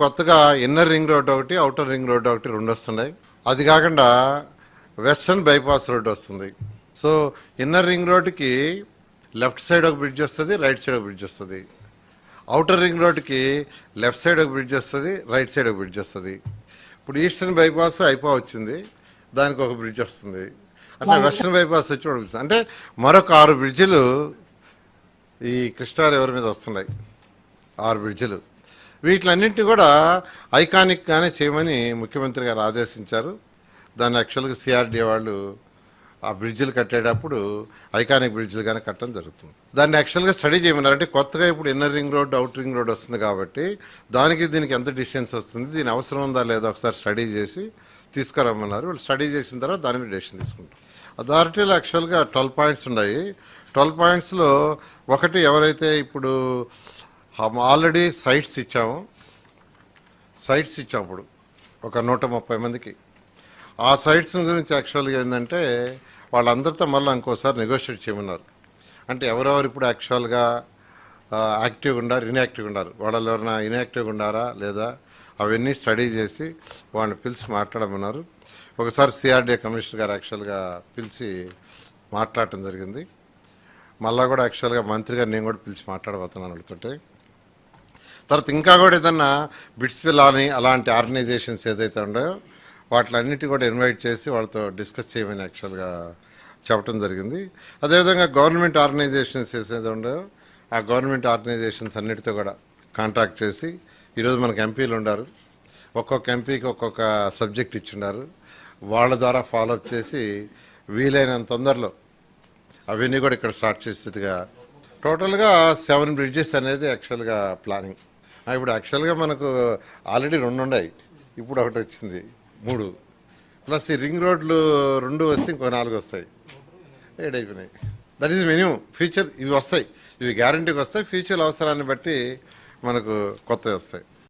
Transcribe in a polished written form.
కొత్తగా inner ring road ఒకటి, outer ring road ఒకటి రెండు వస్తున్నాయి. అది కాకుండా వెస్టర్న్ బైపాస్ రోడ్ వస్తుంది. సో ఇన్నర్ రింగ్ రోడ్కి లెఫ్ట్ సైడ్ ఒక బ్రిడ్జ్ వస్తుంది, రైట్ సైడ్ ఒక బ్రిడ్జ్ వస్తుంది. అవుటర్ రింగ్ రోడ్కి లెఫ్ట్ సైడ్ ఒక బ్రిడ్జ్ వస్తుంది, రైట్ సైడ్ ఒక బ్రిడ్జ్ వస్తుంది. ఇప్పుడు ఈస్టర్న్ బైపాస్ అయిపో వచ్చింది, దానికి ఒక బ్రిడ్జ్ వస్తుంది. అంటే వెస్టర్న్ బైపాస్ వచ్చి వస్తుంది. అంటే మరొక 6 బ్రిడ్జిలు ఈ కృష్ణా రివర్ మీద వస్తున్నాయి. 6 బ్రిడ్జిలు. వీటిలన్నింటినీ కూడా ఐకానిక్గానే చేయమని ముఖ్యమంత్రి గారు ఆదేశించారు. దాన్ని యాక్చువల్గా సిఆర్డీఏ వాళ్ళు ఆ బ్రిడ్జిలు కట్టేటప్పుడు ఐకానిక్ బ్రిడ్జిలుగానే కట్టడం జరుగుతుంది. దాన్ని యాక్చువల్గా స్టడీ చేయమన్నారు. అంటే కొత్తగా ఇప్పుడు inner ring road, outer ring road వస్తుంది కాబట్టి దానికి దీనికి ఎంత డిస్టెన్స్ వస్తుంది, దీని అవసరం ఉందా లేదా ఒకసారి స్టడీ చేసి తీసుకురమ్మన్నారు. వాళ్ళు స్టడీ చేసిన తర్వాత దాని మీద డెసిషన్ తీసుకుంటాం. అథారిటీలో యాక్చువల్గా 12 పాయింట్స్ ఉన్నాయి. 12 పాయింట్స్లో ఒకటి, ఎవరైతే ఇప్పుడు ఆల్రెడీ సైట్స్ ఇచ్చాము ఇప్పుడు ఒక 130 మందికి. ఆ సైట్స్ గురించి యాక్చువల్గా ఏంటంటే వాళ్ళందరితో మళ్ళీ ఇంకోసారి నెగోషియేట్ చేయమన్నారు. అంటే ఎవరెవరు ఇప్పుడు యాక్చువల్గా యాక్టివ్గా ఉన్నారు, ఇన్యాక్టివ్గా ఉన్నారు, వాళ్ళు ఎవరైనా ఇన్యాక్టివ్గా ఉన్నారా లేదా అవన్నీ స్టడీ చేసి వాళ్ళని పిలిచి మాట్లాడమన్నారు. ఒకసారి సిఆర్డీఏ కమిషనర్ గారు యాక్చువల్గా పిలిచి మాట్లాడటం జరిగింది. మళ్ళీ కూడా యాక్చువల్గా మంత్రి గారు నేను కూడా పిలిచి మాట్లాడబోతున్నాను వాళ్ళతోటి. తర్వాత ఇంకా కూడా ఏదన్నా బిట్స్విల్ అని అలాంటి ఆర్గనైజేషన్స్ ఏదైతే ఉన్నాయో వాటిలన్నిటి కూడా ఇన్వైట్ చేసి వాళ్ళతో డిస్కస్ చేయమని యాక్చువల్గా చెప్పడం జరిగింది. అదేవిధంగా గవర్నమెంట్ ఆర్గనైజేషన్స్ ఏదైతే ఉన్నాయో ఆ గవర్నమెంట్ ఆర్గనైజేషన్స్ అన్నిటితో కూడా కాంటాక్ట్ చేసి, ఈరోజు మనకు ఎంపీలు ఉన్నారు, ఒక్కొక్క ఎంపీకి ఒక్కొక్క సబ్జెక్ట్ ఇచ్చున్నారు, వాళ్ళ ద్వారా ఫాలోఅప్ చేసి వీలైనంత తొందరలో అవన్నీ కూడా ఇక్కడ స్టార్ట్ చేసేట్టుగా టోటల్గా 7 బ్రిడ్జెస్ అనేది యాక్చువల్గా ప్లానింగ్. ఇప్పుడు యాక్చువల్గా మనకు ఆల్రెడీ 2 ఉన్నాయి, ఇప్పుడు ఒకటి వచ్చింది 3, ప్లస్ ఈ రింగ్ రోడ్లు 2 వస్తే ఇంకో 4 వస్తాయి, 7 అయిపోయినాయి. That is minimum. ఫ్యూచర్ ఇవి వస్తాయి, ఇవి గ్యారంటీకి వస్తాయి. ఫ్యూచర్ అవసరాన్ని బట్టి మనకు కొత్తవి వస్తాయి.